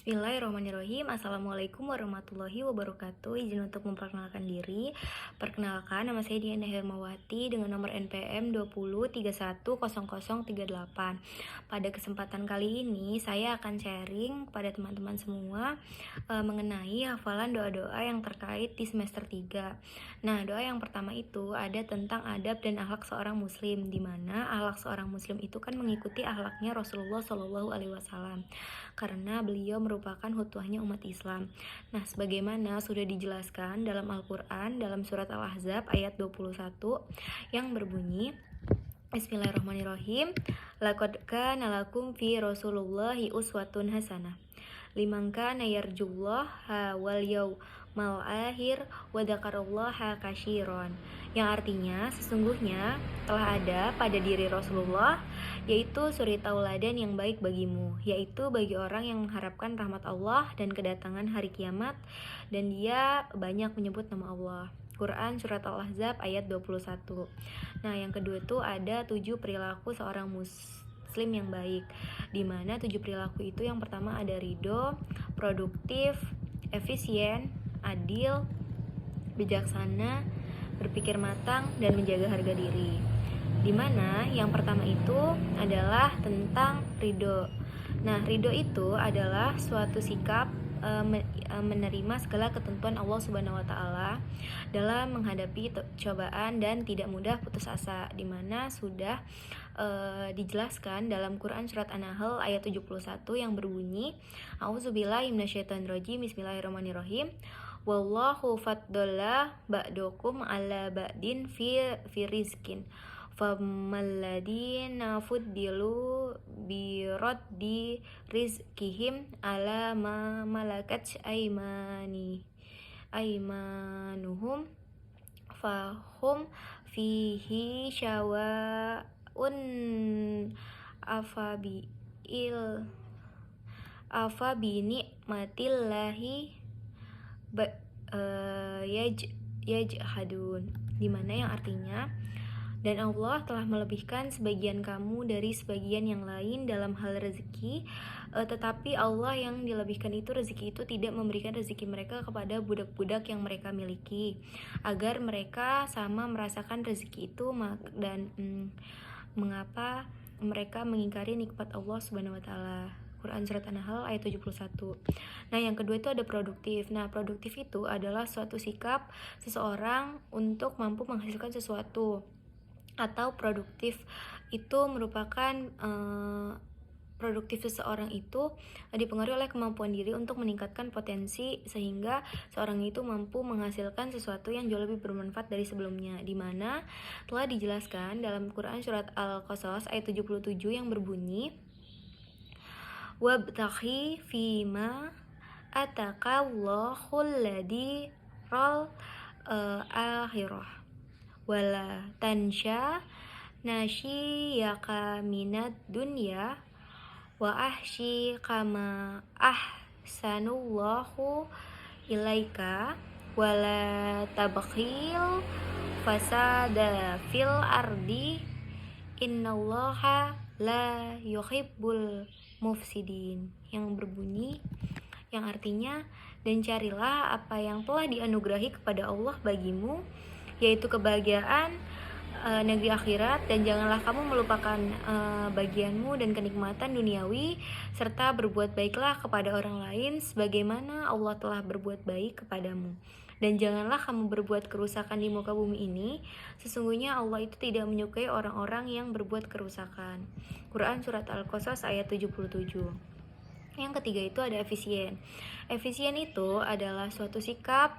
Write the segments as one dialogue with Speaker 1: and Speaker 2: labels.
Speaker 1: Bismillahirrahmanirrahim. Assalamualaikum warahmatullahi wabarakatuh. Izin untuk memperkenalkan diri. Perkenalkan, nama saya Diana Hermawati dengan nomor NPM 20310038. Pada kesempatan kali ini, saya akan sharing kepada teman-teman semua mengenai hafalan doa-doa yang terkait di semester 3. Nah, doa yang pertama itu ada tentang adab dan akhlak seorang muslim, di mana akhlak seorang muslim itu kan mengikuti akhlaknya Rasulullah Shallallahu Alaihi Wasallam, karena beliau merupakan hutuahnya umat Islam. Nah, sebagaimana sudah dijelaskan dalam Al-Quran, dalam surat Al-Ahzab ayat 21 yang berbunyi, Bismillahirrahmanirrahim. Laqad kana lakum fi Rasulillahi uswatun hasanah liman kana yarjullaha wal yaumal akhir wa dzakarallaha katsiran. Yang artinya sesungguhnya telah ada pada diri Rasulullah yaitu suri tauladan yang baik bagimu, yaitu bagi orang yang mengharapkan rahmat Allah dan kedatangan hari kiamat, dan dia banyak menyebut nama Allah. Quran Surat Al-Ahzab ayat 21. Nah, yang kedua itu ada 7 perilaku seorang muslim yang baik, di mana 7 perilaku itu yang pertama ada ridho, produktif, efisien, adil, bijaksana, berpikir matang, dan menjaga harga diri. Dimana yang pertama itu adalah tentang ridho. Nah, ridho itu adalah suatu sikap menerima segala ketentuan Allah Subhanahu wa Ta'ala dalam menghadapi cobaan dan tidak mudah putus asa, dimana sudah dijelaskan dalam Quran Surat An-Nahl ayat 71 yang berbunyi, A'udzubillahi minasyaitonirrajim, Bismillahirrahmanirrahim. Wallahu faddala ba'dukum ala ba'din fi rizkin famalladina fuddilu biraddi rizkihim ala ma malakat aimanuhum fahum fihi syawaun afabinikmatillahi yajhadun, dimana yang artinya, dan Allah telah melebihkan sebagian kamu dari sebagian yang lain dalam hal rezeki, tetapi Allah yang dilebihkan itu rezeki itu tidak memberikan rezeki mereka kepada budak-budak yang mereka miliki, agar mereka sama merasakan rezeki itu, dan mengapa mereka mengingkari nikmat Allah Subhanahu wa Ta'ala. Quran Surat An-Nahl ayat 71. Nah, yang kedua itu ada produktif. Nah, produktif itu adalah suatu sikap seseorang untuk mampu menghasilkan sesuatu, atau produktif itu merupakan produktif seseorang itu dipengaruhi oleh kemampuan diri untuk meningkatkan potensi sehingga seorang itu mampu menghasilkan sesuatu yang jauh lebih bermanfaat dari sebelumnya, di mana telah dijelaskan dalam Quran Surat Al-Qasas ayat 77 yang berbunyi, wabtaghi fima ataqallahul ladzi ral akhirah wala tansha nasyiyaka minad dunya wa ahsi kama ahsanullahu ilaika wala tabkhil fasada fil ardi innallaha la yuhibbul mufsidin, yang berbunyi, yang artinya, dan carilah apa yang telah dianugerahi kepada Allah bagimu, yaitu kebahagiaan negeri akhirat, dan janganlah kamu melupakan bagianmu dan kenikmatan duniawi, serta berbuat baiklah kepada orang lain sebagaimana Allah telah berbuat baik kepadamu, dan janganlah kamu berbuat kerusakan di muka bumi ini, sesungguhnya Allah itu tidak menyukai orang-orang yang berbuat kerusakan. Quran Surat Al-Qasas ayat 77. Yang ketiga itu ada efisien. Efisien itu adalah suatu sikap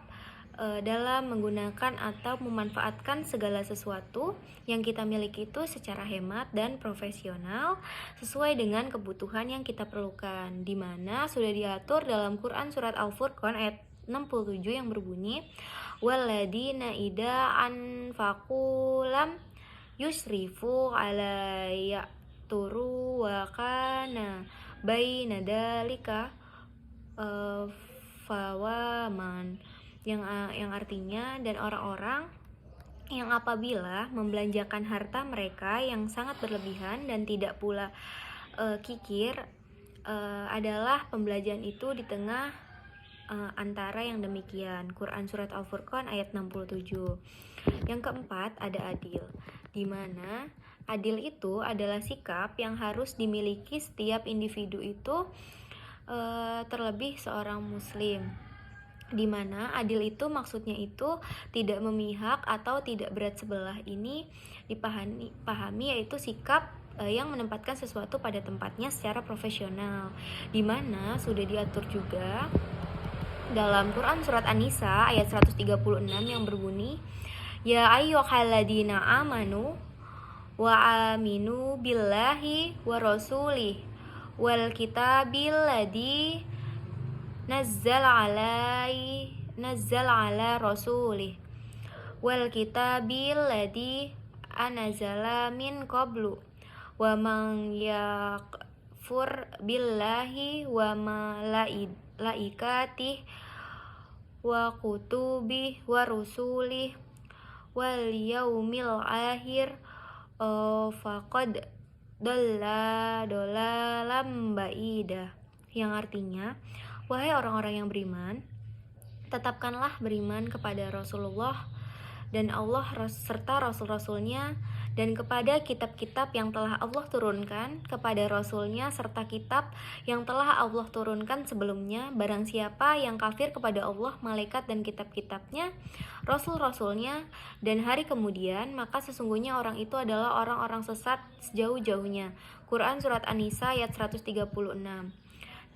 Speaker 1: dalam menggunakan atau memanfaatkan segala sesuatu yang kita miliki itu secara hemat dan profesional sesuai dengan kebutuhan yang kita perlukan, di mana sudah diatur dalam Quran Surat Al-Furqan ayat 67 yang berbunyi, waladina ida anfaqu lam yusrifu ala ya'turu wa kana baina dalika fawaman, yang artinya, dan orang-orang yang apabila membelanjakan harta mereka yang sangat berlebihan dan tidak pula kikir adalah pembelajaran itu di tengah antara yang demikian. Quran Surat Al-Furqan ayat 67. Yang keempat ada adil, di mana adil itu adalah sikap yang harus dimiliki setiap individu itu, terlebih seorang muslim, di mana adil itu maksudnya itu tidak memihak atau tidak berat sebelah. Ini dipahami yaitu sikap yang menempatkan sesuatu pada tempatnya secara profesional, di mana sudah diatur juga dalam Quran Surat An-Nisa ayat 136 yang berbunyi, Ya ayyuhalladzina amanu wa aminu billahi wa rasulih wal kitabil ladzi nazzala ala rasulih wal kitabil ladzi anzala min qablu wa man yakfur billahi wa malaikatih wa kutubih wa rusulih wal yaumil akhir faqad dhalla dhalalan ba'ida, yang artinya, wahai orang-orang yang beriman, tetapkanlah beriman kepada Rasulullah dan Allah serta Rasul-Rasulnya, dan kepada kitab-kitab yang telah Allah turunkan kepada Rasulnya serta kitab yang telah Allah turunkan sebelumnya. Barang siapa yang kafir kepada Allah, malaikat dan kitab-kitabnya, Rasul-Rasulnya, dan hari kemudian, maka sesungguhnya orang itu adalah orang-orang sesat sejauh-jauhnya. Quran Surat An-Nisa ayat 136.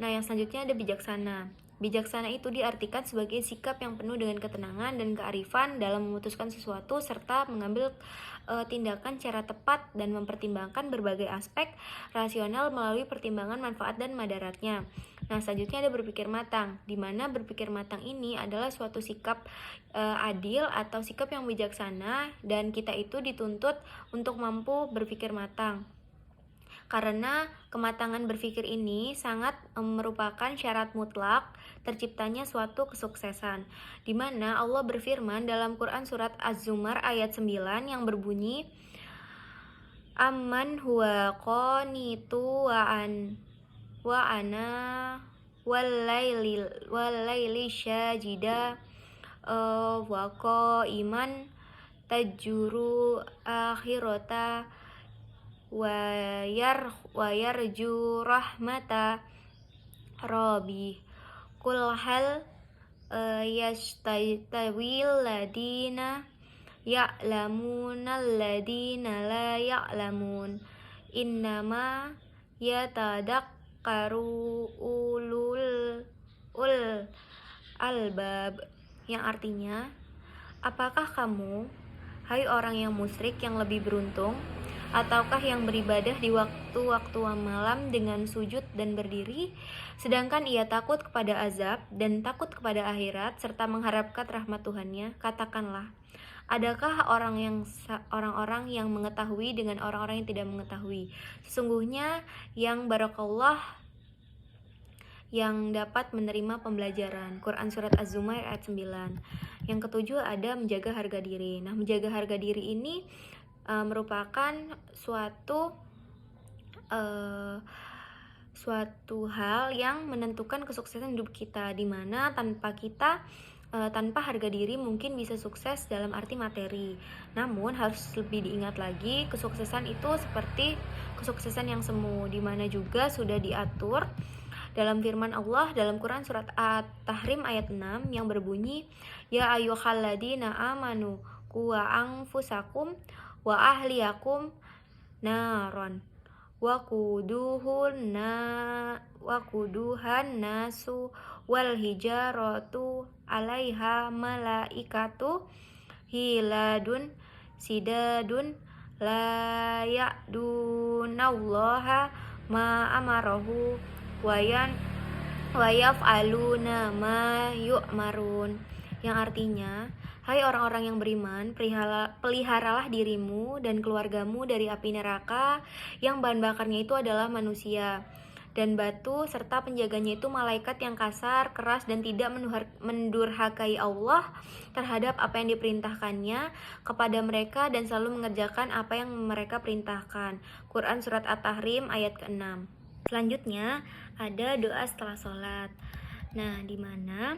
Speaker 1: Nah, yang selanjutnya ada bijaksana. Bijaksana itu diartikan sebagai sikap yang penuh dengan ketenangan dan kearifan dalam memutuskan sesuatu serta mengambil tindakan secara tepat dan mempertimbangkan berbagai aspek rasional melalui pertimbangan manfaat dan madaratnya. Nah, selanjutnya ada berpikir matang, di mana berpikir matang ini adalah suatu sikap adil atau sikap yang bijaksana, dan kita itu dituntut untuk mampu berpikir matang. Karena kematangan berpikir ini sangat merupakan syarat mutlak terciptanya suatu kesuksesan, di mana Allah berfirman dalam Quran Surat Az-Zumar ayat 9 yang berbunyi, Amman huwa qanitu wa ana wal-laili syajida wa qaiman tajuru akhirata wa yarju rahmata rabbi qul hal yastawil ladina ya'lamuna alladina la ya'lamun innama yatadakkaru ulul albab, yang artinya, apakah kamu, hai orang yang musyrik yang lebih beruntung, ataukah yang beribadah di waktu-waktu malam dengan sujud dan berdiri, sedangkan ia takut kepada azab dan takut kepada akhirat serta mengharapkan rahmat Tuhannya? Katakanlah, adakah orang-orang yang mengetahui dengan orang-orang yang tidak mengetahui? Sesungguhnya yang barakallah yang dapat menerima pembelajaran. Quran Surat Az-Zumar ayat 9. Yang ketujuh ada menjaga harga diri. Nah, menjaga harga diri ini merupakan suatu hal yang menentukan kesuksesan hidup kita, di mana tanpa harga diri mungkin bisa sukses dalam arti materi. Namun harus lebih diingat lagi, kesuksesan itu seperti kesuksesan yang semu, di mana juga sudah diatur dalam firman Allah dalam Quran Surat At-Tahrim ayat 6 yang berbunyi, Ya ayyuhalladzina amanu qu anfusakum wa ahliyakum naron wa kuduhan nasu wal hijaratu alaiha malaikatu hiladun sidadun la ya'dunallaha ma amarahu wa yaf'aluna ma yu'marun, yang artinya, hai orang-orang yang beriman, peliharalah dirimu dan keluargamu dari api neraka yang bahan bakarnya itu adalah manusia dan batu, serta penjaganya itu malaikat yang kasar, keras, dan tidak mendurhakai Allah terhadap apa yang diperintahkannya kepada mereka dan selalu mengerjakan apa yang mereka perintahkan. Quran Surat At-Tahrim ayat ke-6. Selanjutnya ada doa setelah sholat. Nah, di mana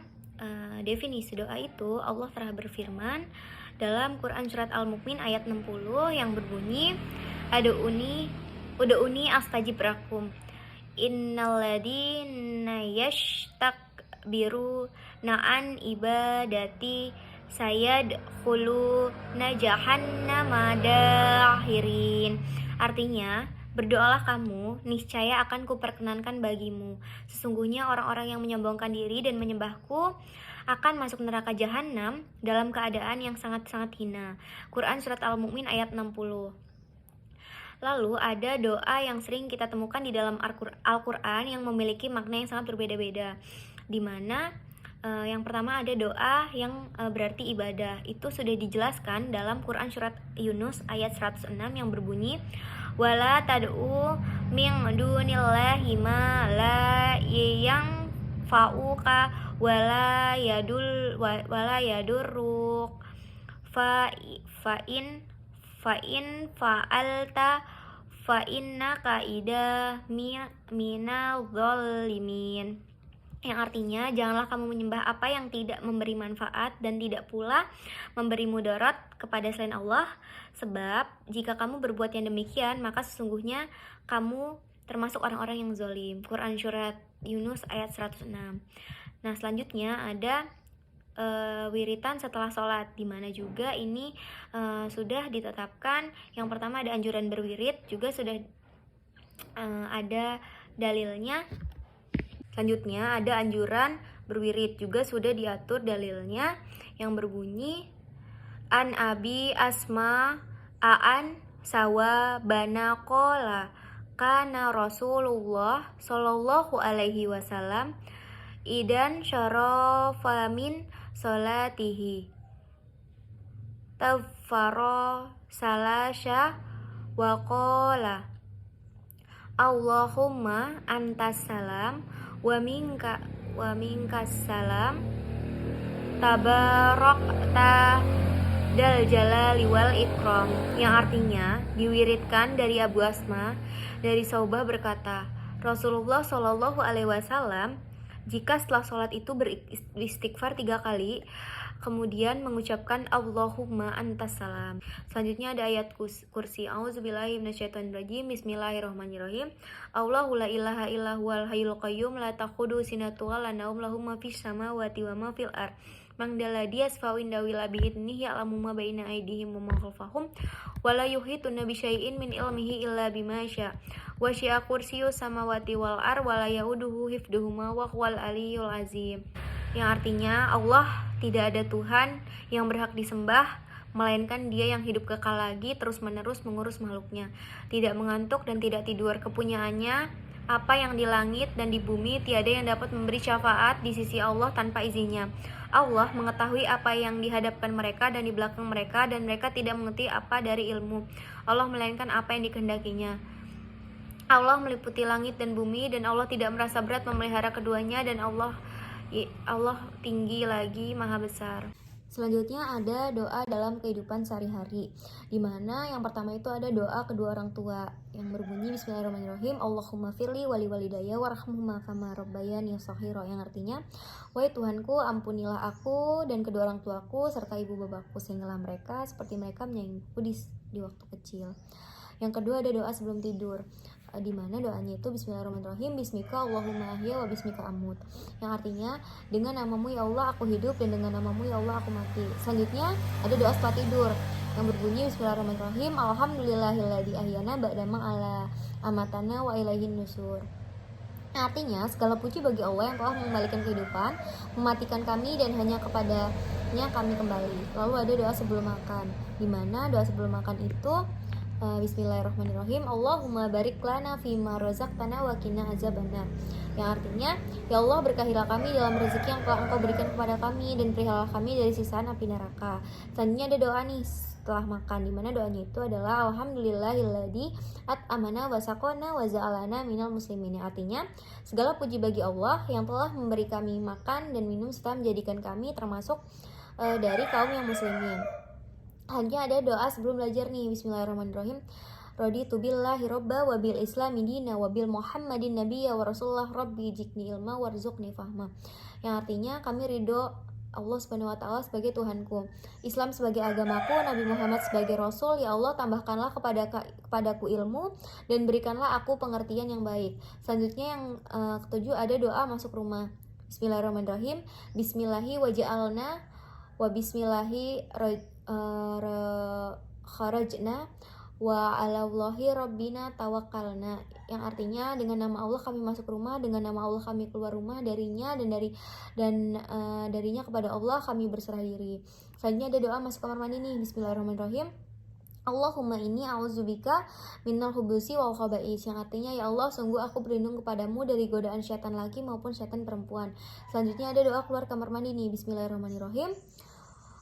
Speaker 1: definisi doa itu Allah telah berfirman dalam Quran surat Al-Mu'min ayat 60 yang berbunyi Ud'uni astajib lakum innalladzina yastakbiru na'an ibadati sayadkhuluna jahannama dakhirin. Artinya, berdoalah kamu, niscaya akan kuperkenankan bagimu. Sesungguhnya orang-orang yang menyombongkan diri dan menyembahku akan masuk neraka jahanam dalam keadaan yang sangat-sangat hina. Quran surat Al-Mu'min ayat 60. Lalu ada doa yang sering kita temukan di dalam Al-Quran yang memiliki makna yang sangat berbeda-beda. Di mana yang pertama ada doa yang berarti ibadah. Itu sudah dijelaskan dalam Quran surat Yunus ayat 106 yang berbunyi wala tad'u min dunillahi ma la yanfa'uka wala yadurruk fa'in fa'alta fa'innaka ida minal zalimin. Yang artinya, janganlah kamu menyembah apa yang tidak memberi manfaat dan tidak pula memberi mudarat kepada selain Allah, sebab jika kamu berbuat yang demikian, maka sesungguhnya kamu termasuk orang-orang yang zalim. Quran surat Yunus ayat 106. Nah, selanjutnya ada wiritan setelah sholat, dimana juga ini sudah ditetapkan. Yang pertama ada anjuran berwirid, juga sudah ada dalilnya. Selanjutnya ada anjuran berwirid, juga sudah diatur dalilnya yang berbunyi an abi asma aan sawa bana qola kana Rasulullah sallallahu alaihi wasallam idan syarafa min salatihi tafaro salasya wa qala Allahumma antas salam wa minkas salam tabarakta dal jalali wal ikram. Yang artinya diwiridkan dari Abu Asma dari Saubah berkata, Rasulullah Shallallahu alaihi wasallam jika setelah sholat itu beristighfar 3 kali, kemudian mengucapkan Allahumma antas salam. Selanjutnya ada ayat kursi. A'udzubillahi minasyaitonirrajim. Bismillahirrahmanirrahim. Allahu la ilaha illa huwal hayyul qayyum la ta'khudhuhu sinatun wa la naum lahu ma fis samawati wa ma fil ard. Man dalladhi yasfa'u indahu illa bi'idnihi ya'lamu ma baina aydihim wa ma khalfahum wa la yuhituna bi syai'in min ilmihi illa bima syaa. Wa syi'a kursiyyus samawati wal ard wa la ya'uduhu hifdhuhuma wa huwal aliyyul azim. Yang artinya Allah tidak ada Tuhan yang berhak disembah melainkan Dia yang hidup kekal lagi terus-menerus mengurus makhluknya, tidak mengantuk dan tidak tidur. Kepunyaannya apa yang di langit dan di bumi, tiada yang dapat memberi syafaat di sisi Allah tanpa izinnya. Allah mengetahui apa yang dihadapkan mereka dan di belakang mereka, dan mereka tidak mengerti apa dari ilmu Allah melainkan apa yang dikehendakinya. Allah meliputi langit dan bumi, dan Allah tidak merasa berat memelihara keduanya, dan Allah tinggi lagi, maha besar. Selanjutnya ada doa dalam kehidupan sehari-hari, di mana yang pertama itu ada doa kedua orang tua yang berbunyi Bismillahirrahmanirrahim. Allahumma firli wali walidayya warhamhuma kama rabbayani shaghira, yang artinya, wahai Tuhanku, ampunilah aku dan kedua orang tuaku serta ibu bapakku sehinggalah mereka seperti mereka menyayangiku di waktu kecil. Yang kedua ada doa sebelum tidur, di mana doanya itu Bismillahirrahmanirrahim, Bismika Allahumma ahya wa bismika amut, yang artinya dengan namamu ya Allah aku hidup dan dengan namamu ya Allah aku mati. Selanjutnya ada doa setelah tidur yang berbunyi Bismillahirrahmanirrahim, Alhamdulillahilladzi ahyana ba'dama ala amatana wa ilaihin nusur. Artinya segala puji bagi Allah yang telah mengembalikan kehidupan, mematikan kami dan hanya kepadanya kami kembali. Lalu ada doa sebelum makan, di mana doa sebelum makan itu Bismillahirrahmanirrahim, Allahumma barik lana fima razaqtana wa qina azabannar, yang artinya ya Allah berkahilah kami dalam rezeki yang telah Engkau berikan kepada kami dan perihalah kami dari sisaan api neraka. Selanjutnya ada doa nih setelah makan, di mana doanya itu adalah Alhamdulillahilladzi at'amana wa saqana wa ja'alana minal muslimin, artinya segala puji bagi Allah yang telah memberi kami makan dan minum serta menjadikan kami termasuk dari kaum yang muslimin. Selanjutnya ada doa sebelum belajar nih, Bismillahirrahmanirrahim, raditu billahi robba wa bil islami dina wa bil muhammadin nabiyya wa rasulullah rabbi jikni ilma warzuqni fahma. Yang artinya kami ridho Allah Subhanahu wa taala sebagai Tuhanku, Islam sebagai agamaku, Nabi Muhammad sebagai rasul. Ya Allah, tambahkanlah kepadaku ilmu dan berikanlah aku pengertian yang baik. Selanjutnya yang ketujuh ada doa masuk rumah. Bismillahirrahmanirrahim. Bismillahi waja'alna wa bismillahi kharajna wa alallahi rabbina tawakkalna, yang artinya dengan nama Allah kami masuk rumah, dengan nama Allah kami keluar rumah, darinya darinya kepada Allah kami berserah diri. Selanjutnya ada doa masuk kamar mandi nih. Bismillahirrahmanirrahim. Allahumma inni a'udzubika minal khubusi wal khaba'is, yang artinya ya Allah, sungguh aku berlindung kepadamu dari godaan syaitan laki maupun syaitan perempuan. Selanjutnya ada doa keluar kamar mandi nih. Bismillahirrahmanirrahim.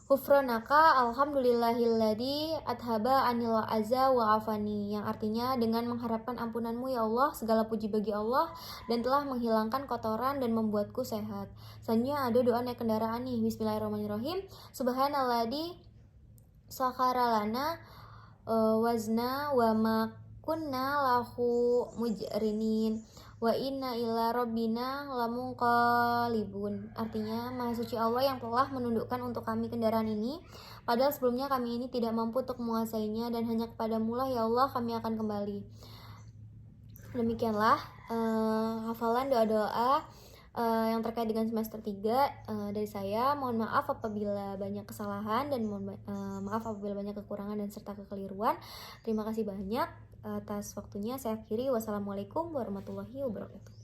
Speaker 1: Ghufranaka alhamdulillahilladzi adhaba anil azza wa afani, yang artinya dengan mengharapkan ampunanmu ya Allah, segala puji bagi Allah dan telah menghilangkan kotoran dan membuatku sehat. Selanjutnya ada doa naik kendaraan nih. Bismillahirrahmanirrahim. Subhanalladzi sakhara lana wazna wa ma kunna lahu mujrinin wa inna ila rabbina lamunqalibun, artinya maha suci Allah yang telah menundukkan untuk kami kendaraan ini, padahal sebelumnya kami ini tidak mampu untuk menguasainya, dan hanya kepadamu lah ya Allah kami akan kembali. Demikianlah hafalan doa-doa yang terkait dengan semester 3 dari saya. Mohon maaf apabila banyak kesalahan dan maaf apabila banyak kekurangan dan serta kekeliruan. Terima kasih banyak atas waktunya. Saya akhiri. Wassalamualaikum warahmatullahi wabarakatuh.